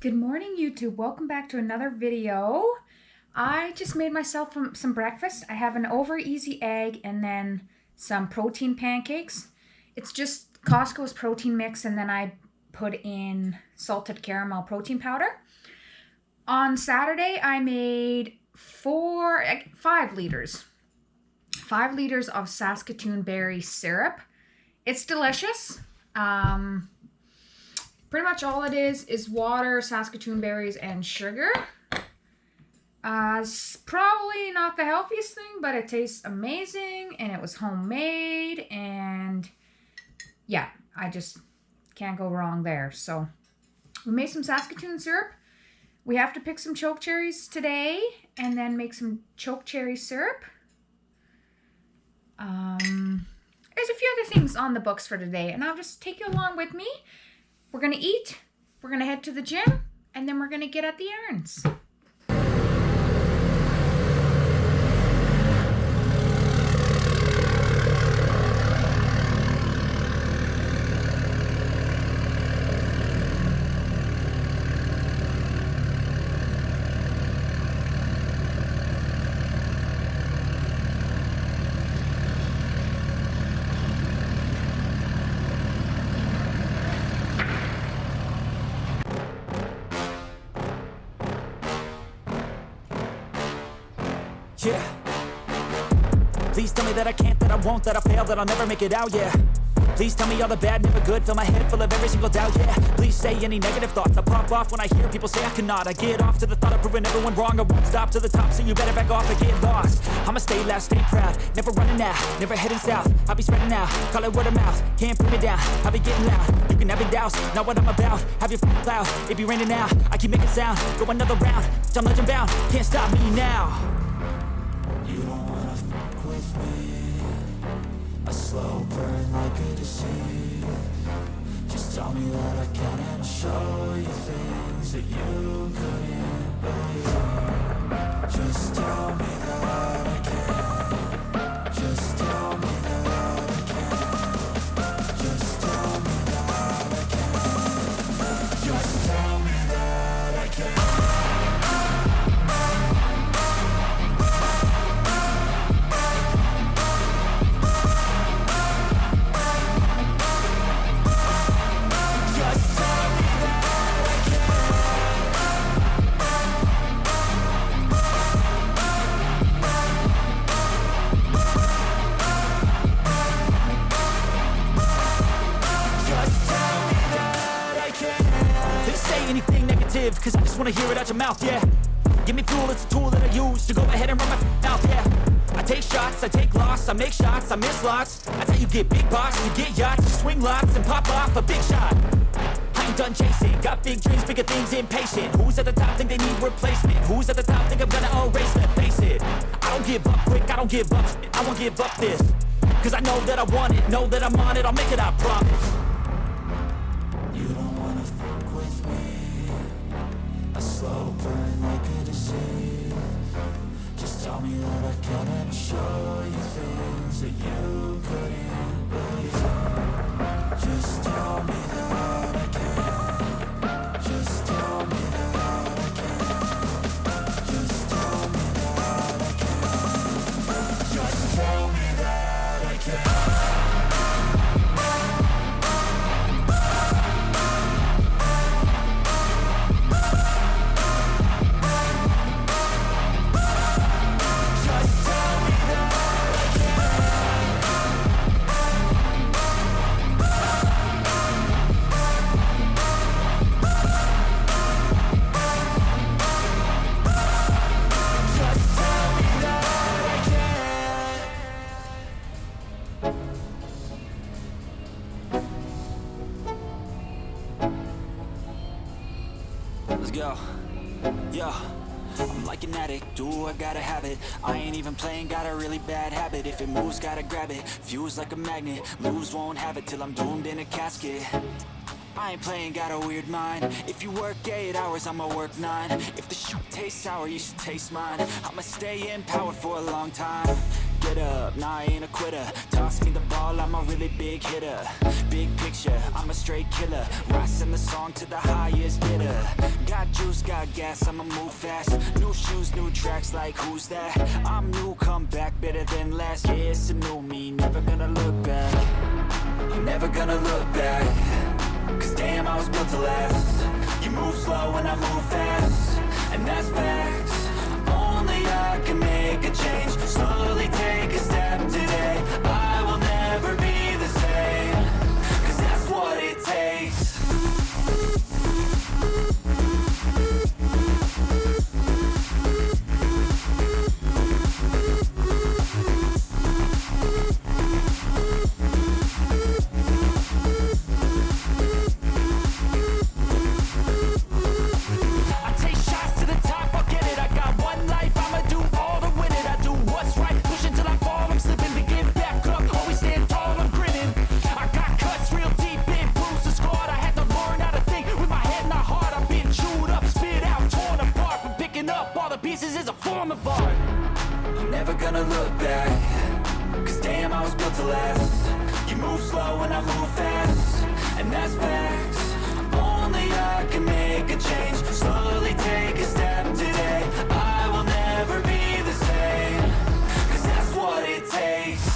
Good morning, YouTube. Welcome back to another video. I just made myself some breakfast. I have an over easy egg and then some protein pancakes. It's just Costco's protein mix, and then I put in salted caramel protein powder. On Saturday, I made 5 liters. 5 liters of Saskatoon berry syrup. It's delicious. Pretty much all it is water, Saskatoon berries, and sugar. It's probably not the healthiest thing, but it tastes amazing, and it was homemade, and yeah, I just can't go wrong there. So we made some Saskatoon syrup. We have to pick some choke cherries today, and then make some choke cherry syrup. There's a few other things on the books for today, and I'll just take you along with me. We're going to eat, we're going to head to the gym, and then we're going to get at the errands. Yeah. Please tell me that I can't, that I won't, that I fail, that I'll never make it out, yeah. Please tell me all the bad, never good, fill my head full of every single doubt, yeah. Please say any negative thoughts, I pop off when I hear people say I cannot. I get off to the thought of proving everyone wrong. I won't stop to the top, so you better back off and get lost. I'ma stay loud, stay proud, never running out, never heading south. I'll be spreading out, call it word of mouth, can't put me down, I'll be getting loud. You can have it douse, not what I'm about, have your cloud, it be raining now. I keep making sound, go another round, I'm legend bound, can't stop me now. You don't wanna fuck with me, a slow burn like a disease. Just tell me that I can and I'll show you things that you couldn't believe. Just tell me that I can. Just tell me that I can. Just tell me that I can. Just tell me that I can. Anything negative, cause I just wanna hear it out your mouth, yeah. Give me fuel, it's a tool that I use to go ahead and run my mouth, yeah. I take shots, I take loss, I make shots, I miss lots. That's how you get big box, you get yachts, you swing lots and pop off a big shot. I ain't done chasing, got big dreams, bigger things, impatient. Who's at the top think they need replacement? Who's at the top think I'm gonna erase, let's face it. I don't give up quick, I don't give up, I won't give up this. Cause I know that I want it, know that I'm on it, I'll make it, I promise. You don't wanna fuck with me, a slow burn like a disease. Just tell me that I can and I'll show you things that you couldn't believe. Just tell me that I can. Just tell me that I can. Just tell me that I can. Just tell me that I can. Let's go. Yo, I'm like an addict, do I gotta have it. I ain't even playing, got a really bad habit. If it moves, gotta grab it, fuse like a magnet. Lose, won't have it till I'm doomed in a casket. I ain't playing, got a weird mind. If you work 8 hours, I'ma work 9. If the shit tastes sour, you should taste mine. I'ma stay in power for a long time. Get up, nah, I ain't a quitter. Toss me the ball, I'm a really big hitter. Big picture, I'm a straight killer. Rising the song to the highest bidder. Got Got juice, got gas, I'ma move fast. New shoes, new tracks, like who's that? I'm new, come back, better than last. Yeah, it's a new me, never gonna look back. I'm never gonna look back. Cause damn, I was built to last. You move slow and I move fast, and that's facts. Only I can make a change. Slowly take a step today. I will never be the same. Cause that's what it takes. Gonna look back. Cause damn, I was built to last. You move slow and I move fast, and that's facts. Only I can make a change. Slowly take a step today. I will never be the same. Cause that's what it takes.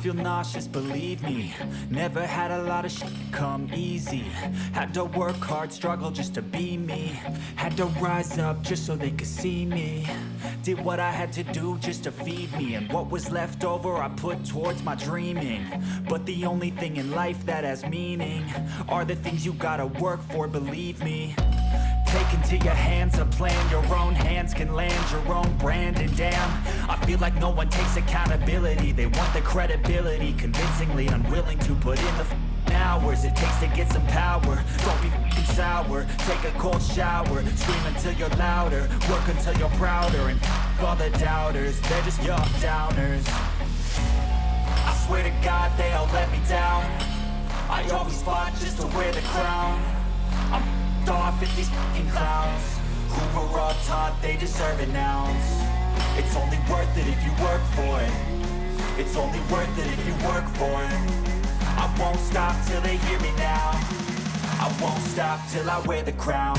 Feel nauseous, believe me. Never had a lot of shit come easy. Had to work hard, struggle just to be me. Had to rise up just so they could see me. Did what I had to do just to feed me, and what was left over I put towards my dreaming. But the only thing in life that has meaning are the things you gotta work for, believe me. Take into your hands a plan. Your own hands can land your own brand. And damn, I feel like no one takes accountability. They want the credibility, convincingly unwilling to put in the hours it takes to get some power. Don't be f***ing sour. Take a cold shower. Scream until you're louder. Work until you're prouder. And f*** all the doubters, they're just your downers. I swear to God they all let me down. I always fought just to wear the crown. I'm off at these fucking clowns who were all taught they deserve an ounce. It's only worth it if you work for it. It's only worth it if you work for it. I won't stop till they hear me now. I won't stop till I wear the crown.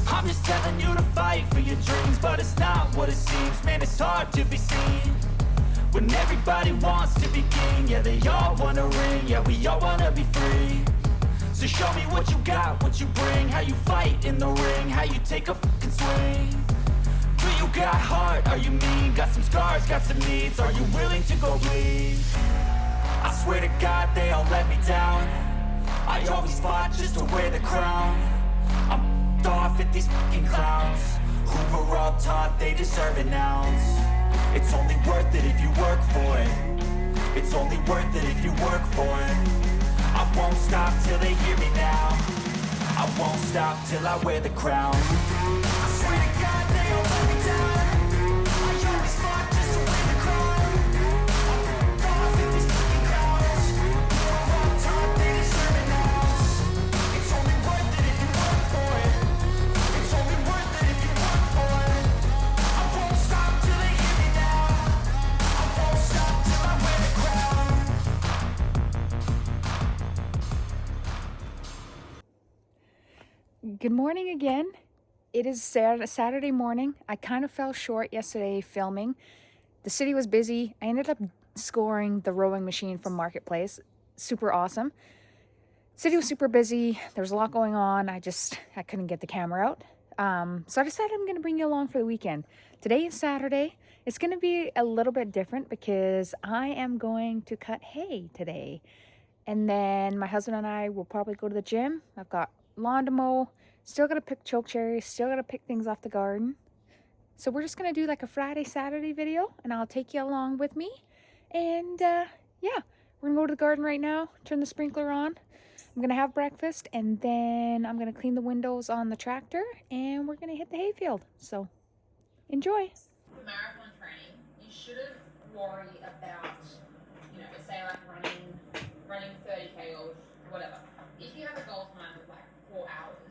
I'm just telling you to fight for your dreams, but it's not what it seems. Man, it's hard to be seen when everybody wants to be king. Yeah, they all wanna ring, yeah, we all wanna be free. So show me what you got, what you bring, how you fight in the ring, how you take a fucking swing. Do you got heart, are you mean? Got some scars, got some needs, are you willing to go bleed? I swear to God they all let me down. I always fought just to wear the crown. I'm off at these fucking clowns who were all taught they deserve an ounce. It's only worth it if you work for it. It's only worth it if you work for it. I won't stop till they hear me now. I won't stop till I wear the crown. I swear to God they all let me down. I always fought just to wear the crown. I'm off at these fucking clowns who were all taught they deserve an ounce. It's only worth it if you work for it. It's only worth it if you work for it. I won't stop till they hear me now. I won't stop till I wear the crown. Good morning again. It is Saturday morning. I kind of fell short yesterday filming. The city was busy. I ended up scoring the rowing machine from Marketplace. Super awesome. City was super busy. There was a lot going on. I couldn't get the camera out. So I decided I'm going to bring you along for the weekend. Today is Saturday. It's going to be a little bit different because I am going to cut hay today. And then my husband and I will probably go to the gym. I've got lawn to mow. Still got to pick choke cherries. Still got to pick things off the garden. So we're just going to do like a Friday, Saturday video. And I'll take you along with me. And yeah, we're going to go to the garden right now. Turn the sprinkler on. I'm going to have breakfast. And then I'm going to clean the windows on the tractor. And we're going to hit the hayfield. So enjoy. For marathon training, you shouldn't worry about, say like running 30K or whatever. If you have a goal time of like 4 hours,